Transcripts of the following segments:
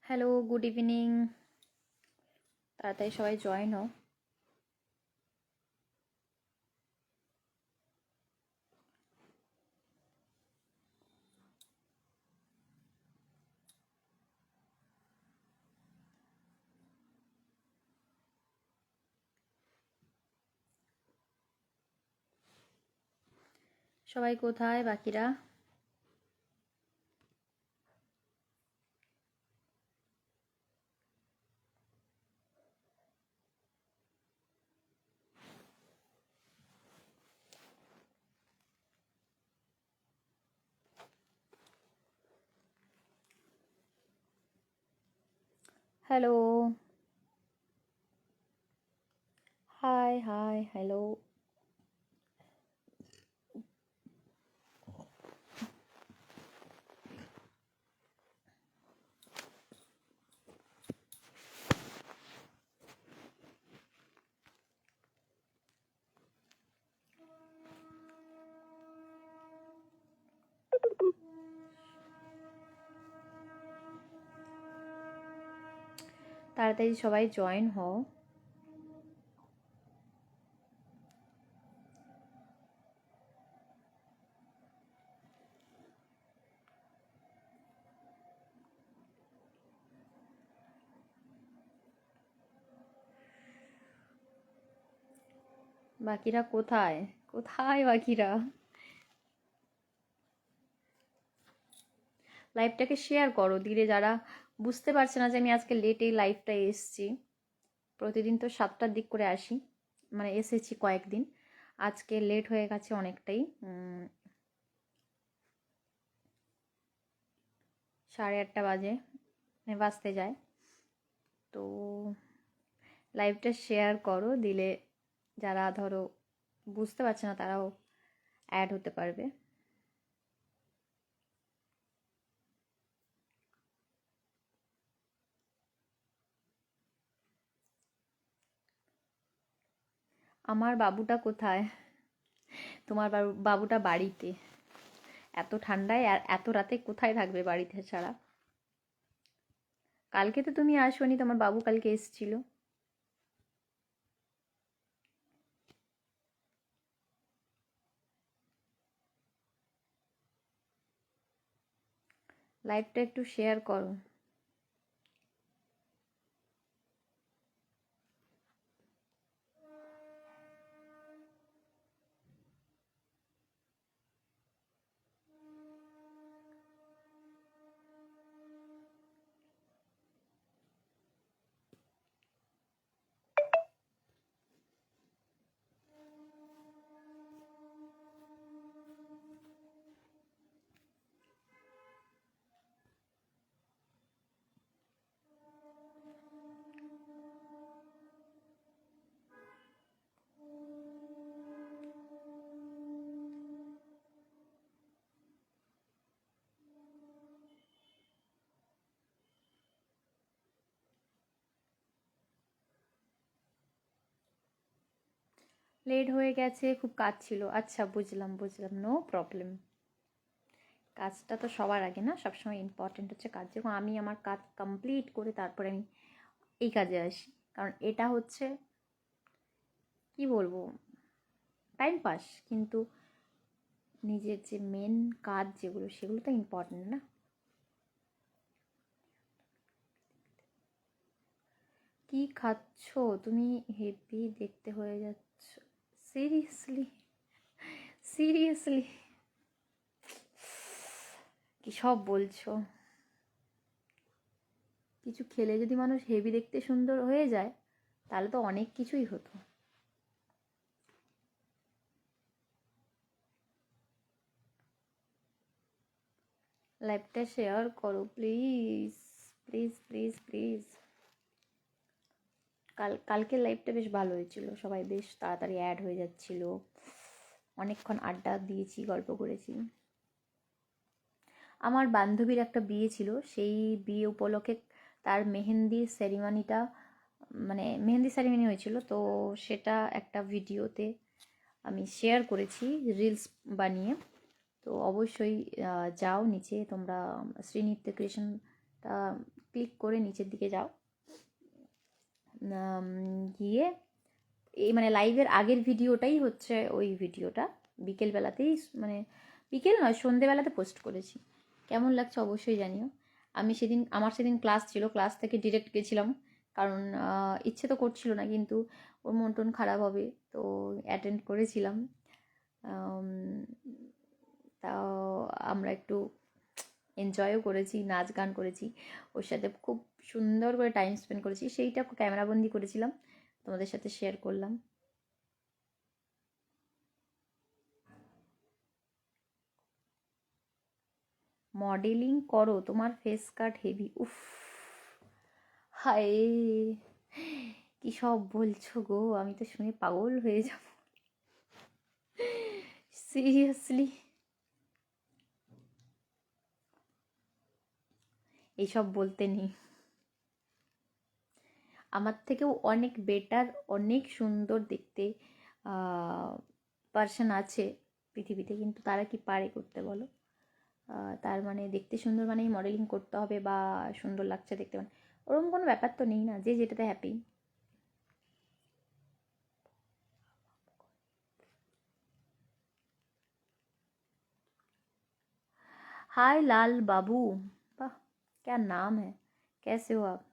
Hello, good evening. তাড়াতাড়ি সবাই join হও। সবাই কোথায় বাকিরা? Hello, high hi hello. তাড়াতাড়ি সবাই জয়েন হও। বাকিরা কোথায়? কোথায় বাকিরা? লাইভটাকে শেয়ার করো ধীরে, যারা বুঝতে পারছে না যে আমি আজকে লেট এই লাইভটা এসছি। প্রতিদিন তো 7টার দিক করে আসি, মানে এসেছি কয়েকদিন, আজকে লেট হয়ে গেছে অনেকটাই। 8:30 বাজে, বাজতে যায়। তো লাইভটা শেয়ার করো দিলে যারা ধরো বুঝতে পারছে না তারাও অ্যাড হতে পারবে। আমার বাবুটা কোথায়? তোমার বাবুটা বাড়িতে। এত ঠান্ডায় আর এত রাতে কোথায় থাকবে বাড়িতে ছাড়া? কালকে তো তুমি আসোনি, তোমার বাবু কালকে এসেছিল। লাইভটা একটু শেয়ার করো। লেট হয়ে গেছে, খুব কাজ ছিল। আচ্ছা, বুঝলাম বুঝলাম, নো প্রবলেম। কাজটা তো সবার আগে না, সবসময় ইম্পর্টেন্ট হচ্ছে কাজ। যখন আমি আমার কাজ কমপ্লিট করে তারপরে আমি এই কাজে আসি, কারণ এটা হচ্ছে কি বলবো, টাইম পাস, কিন্তু নিজের যে মেন কাজ যেগুলো সেগুলো তো ইম্পর্টেন্ট না। কি খাচ্ছ তুমি? হেভি দেখতে হয়ে যাচ্ছ। সিরিয়াসলি? সিরিয়াসলি? কি সব বলছো? কিছু খেলে যদি মানুষ হেভি দেখতে সুন্দর হয়ে যায় তাহলে তো অনেক কিছুই হতো। লাইভটা শেয়ার করো প্লিজ, প্লিজ প্লিজ প্লিজ। কালকের লাইভটা বেশ ভালো হয়েছিল, সবাই বেশ তাড়াতাড়ি অ্যাড হয়ে যাচ্ছিল, অনেকক্ষণ আড্ডা দিয়েছি, গল্প করেছি। আমার বান্ধবীর একটা বিয়ে ছিল, সেই বিয়ে উপলক্ষে তার মেহেন্দি সেরিমনিটা, মানে মেহেন্দি সেরিমনি হয়েছিল, তো সেটা একটা ভিডিওতে আমি শেয়ার করেছি রিলস বানিয়ে। তো অবশ্যই যাও নিচে তোমরা, শ্রীনৃত্য ক্রিয়েশনটা ক্লিক করে নিচের দিকে যাও, গিয়ে এই মানে লাইভের আগের ভিডিওটাই হচ্ছে ওই ভিডিওটা, বিকেলবেলাতেই মানে বিকেল নয় সন্ধেবেলাতে পোস্ট করেছি। কেমন লাগছে অবশ্যই জানিও। আমার সেদিন ক্লাস ছিল, ক্লাস থেকে ডিরেক্ট গেছিলাম, কারণ ইচ্ছে তো করছিল না, কিন্তু ওর মন টন খারাপ হবে, তো অ্যাটেন্ড করেছিলাম। তাও আমরা একটু এনজয়ও করেছি, নাচ গান করেছি, ওর সাথে খুব সুন্দর করে টাইম স্পেন্ড করেছি, সেইটা ক্যামেরাবন্দি করেছিলাম, তোমাদের সাথে শেয়ার করলাম। মডেলিং করো, তোমার ফেস কাট হেভি। উফ, হায়, কি সব বলছো গো, আমি তো শুনে পাগল হয়ে যাব, সিরিয়াসলি। এইসব বলতে নেই, আমার থেকেও অনেক বেটার, অনেক সুন্দর দেখতে পার্সন আছে পৃথিবীতে, কিন্তু তারা কি পারে করতে বলো? তার মানে দেখতে সুন্দর মানেই মডেলিং করতে হবে বা সুন্দর লাগছে দেখতে, মানে ওরকম কোনো ব্যাপার তো নেই না, যে যেটাতে হ্যাপি। हाय लाल बाबू, वाह क्या नाम है, कैसे हो आप?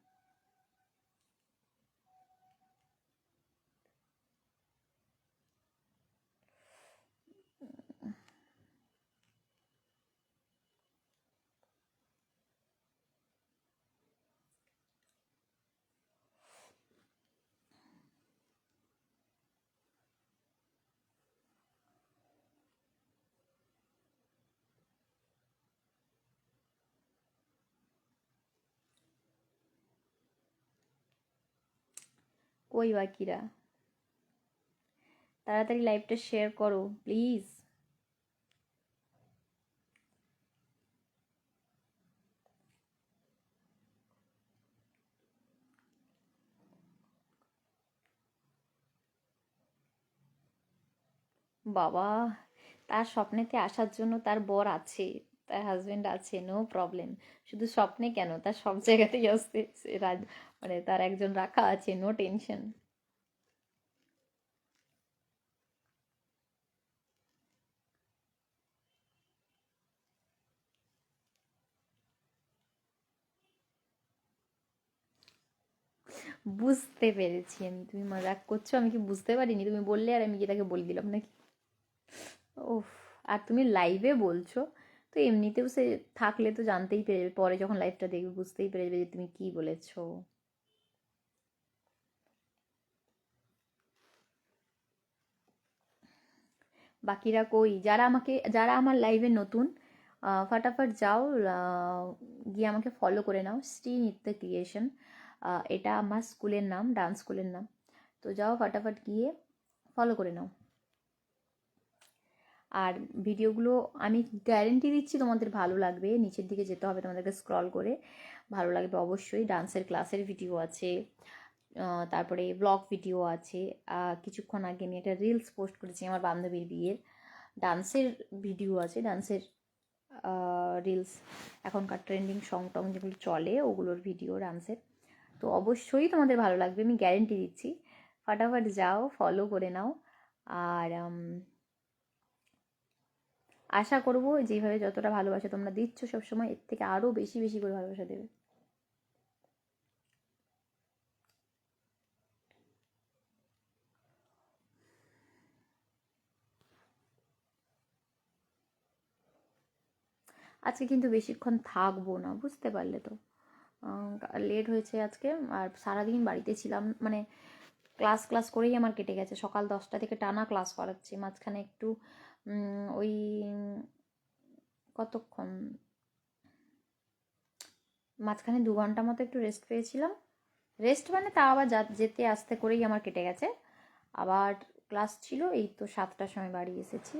কই বাকিরা, তাড়াতাড়ি লাইভটা শেয়ার করো প্লিজ। বাবা, তার স্বপ্নেতে আসার জন্য তার বর আছে, তার হাজবেন্ড আছে, নো প্রবলেম। শুধু স্বপ্নে কেন, তার সব জায়গাতেই আসতে মানে তার একজন রাখা আছে, নো টেনশন। বুঝতে পেরেছি আমি, তুমি মজাক করছো, আমি কি বুঝতে পারিনি? তুমি বললে আর আমি কি তাকে বলে দিলাম নাকি? ওফ, আর তুমি লাইভে বলছো, তো এমনিতেও সে থাকলে তো জানতেই পেরে যাবে, পরে যখন লাইভটা দেখবে বুঝতেই পেরে যাবে যে তুমি কি বলেছো। বাকিরা কই, যারা আমার লাইভে নতুন, ফাটাফাট যাও, গিয়ে আমাকে ফলো করে নাও, শ্রী নৃত্য ক্রিয়েশন, এটা আমার স্কুলের নাম, ডান্স স্কুলের নাম। তো যাও ফাটাফাট গিয়ে ফলো করে নাও। আর ভিডিওগুলো আমি গ্যারেন্টি দিচ্ছি তোমাদের ভালো লাগবে, নিচের দিকে যেতে হবে তোমাদেরকে স্ক্রল করে, ভালো লাগবে অবশ্যই। ডান্সের ক্লাসের ভিডিও আছে, তারপরে ব্লগ ভিডিও আছে। কিছুক্ষণ আগে আমি একটা রিলস পোস্ট করেছি আমার বান্ধবীর বিয়ের, ডান্সের ভিডিও আছে, ডান্সের রিলস, এখনকার ট্রেন্ডিং সং টং যেগুলো চলে ওগুলোর ভিডিও ডান্সের। তো অবশ্যই তোমাদের ভালো লাগবে, আমি গ্যারেন্টি দিচ্ছি। ফাটাফাট যাও, ফলো করে নাও। আর আশা করবো যেভাবে যতটা ভালোবাসা তোমরা দিচ্ছ সবসময়, এর থেকে আরও বেশি বেশি করে ভালোবাসা দেবে। আজকে কিন্তু বেশিক্ষণ থাকবো না, বুঝতে পারলে তো, লেট হয়েছে আজকে। আর সারাদিন বাড়িতে ছিলাম, মানে ক্লাস ক্লাস করেই আমার কেটে গেছে, সকাল 10টা থেকে টানা ক্লাস করাচ্ছি, মাঝখানে একটু ওই কতক্ষণ, মাঝখানে 2 ঘন্টা মতো একটু রেস্ট পেয়েছিলাম, রেস্ট মানে তা আবার যেতে আসতে করেই আমার কেটে গেছে। আবার ক্লাস ছিল, এই তো 7টার সময় বাড়ি এসেছি।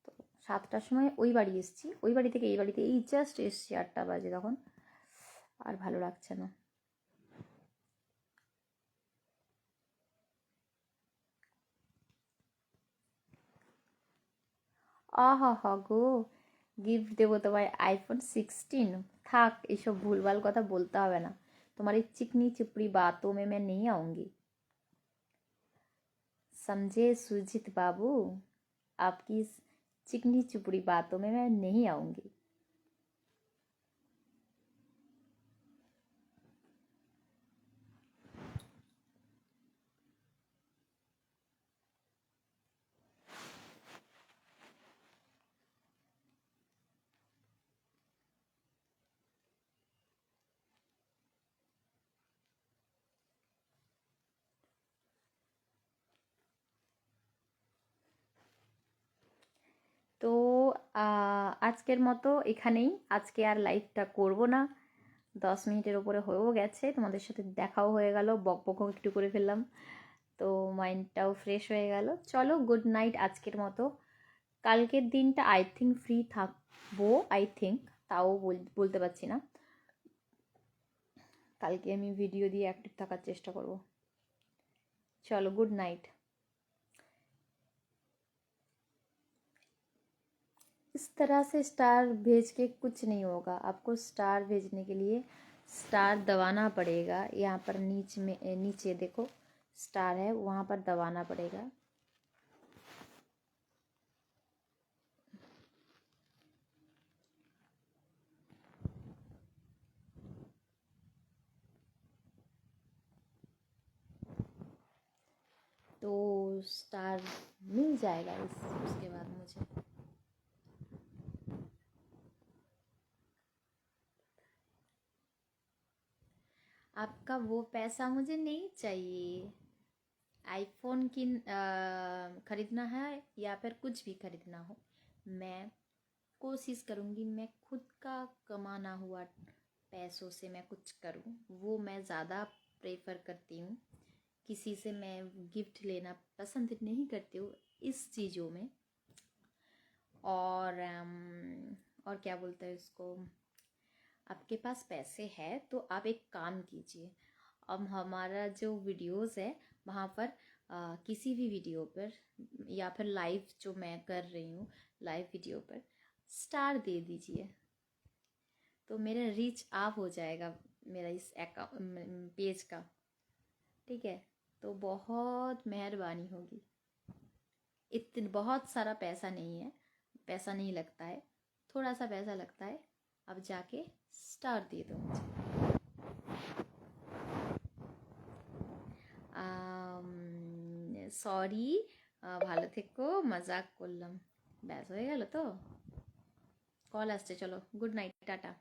তো 7টার সময় ওই বাড়ি এসেছি, ওই বাড়ি থেকে এই বাড়িতে এই জাস্ট এসছি 8টা বাজে, তখন আর ভালো লাগছে না। আহা হা গো, গিফট দেবো তোমায় iPhone 16, থাক, এইসব ভুলভাল কথা বলতে হবে না। তোমার এই चिकनी चुपड़ी बातों में मैं नहीं आऊंगी, समझे सुजीत बाबू? आपकी इस चिकनी चुपड़ी बातों में मैं नहीं आऊंगी। তো আজকের মতো এখানেই, আজকে আর লাইভটা করব না। 10 মিনিটের ওপরে হয়েও গেছে, তোমাদের সাথে দেখাও হয়ে গেল, বকবকও একটু করে ফেললাম, তো মাইন্ডটাও ফ্রেশ হয়ে গেল। চলো গুড নাইট আজকের মতো। কালকের দিনটা আই থিঙ্ক ফ্রি থাকবো, আই থিঙ্ক, তাও বলতে পারছি না। কালকে আমি ভিডিও দিয়ে অ্যাক্টিভ থাকার চেষ্টা করব। चलो गुड नाइट। इस तरह से स्टार भेज के कुछ नहीं होगा, आपको स्टार भेजने के लिए स्टार दबाना पड़ेगा। यहाँ पर नीचे देखो स्टार है, वहाँ पर दबाना पड़ेगा। तो स्टार मिल जाएगा उसके बाद मुझे। आपका वो पैसा मुझे नहीं चाहिए। आईफोन की ख़रीदना है या फिर कुछ भी ख़रीदना हो, मैं कोशिश करूँगी मैं खुद का कमाना हुआ पैसों से मैं कुछ करूँ, वो मैं ज़्यादा प्रेफर करती हूँ। किसी से मैं गिफ्ट लेना पसंद नहीं करती हूँ इस चीज़ों में। और क्या बोलते हैं इसको, आपके पास पैसे है तो आप एक काम कीजिए, अब हमारा जो वीडियोस है वहाँ पर किसी भी वीडियो पर या फिर लाइव जो मैं कर रही हूँ लाइव वीडियो पर स्टार दे दीजिए, तो मेरा रीच अप हो जाएगा मेरा इस पेज का, ठीक है? तो बहुत मेहरबानी होगी। इतने बहुत सारा पैसा नहीं है, पैसा नहीं लगता है, थोड़ा सा पैसा लगता है। अब जाके स्टार दे दो मुझे। সরি, ভালো থেকো, মজাক করলাম, ব্যাস হয়ে গেল তো। কল আসছে, চলো গুড নাইট, টাটা।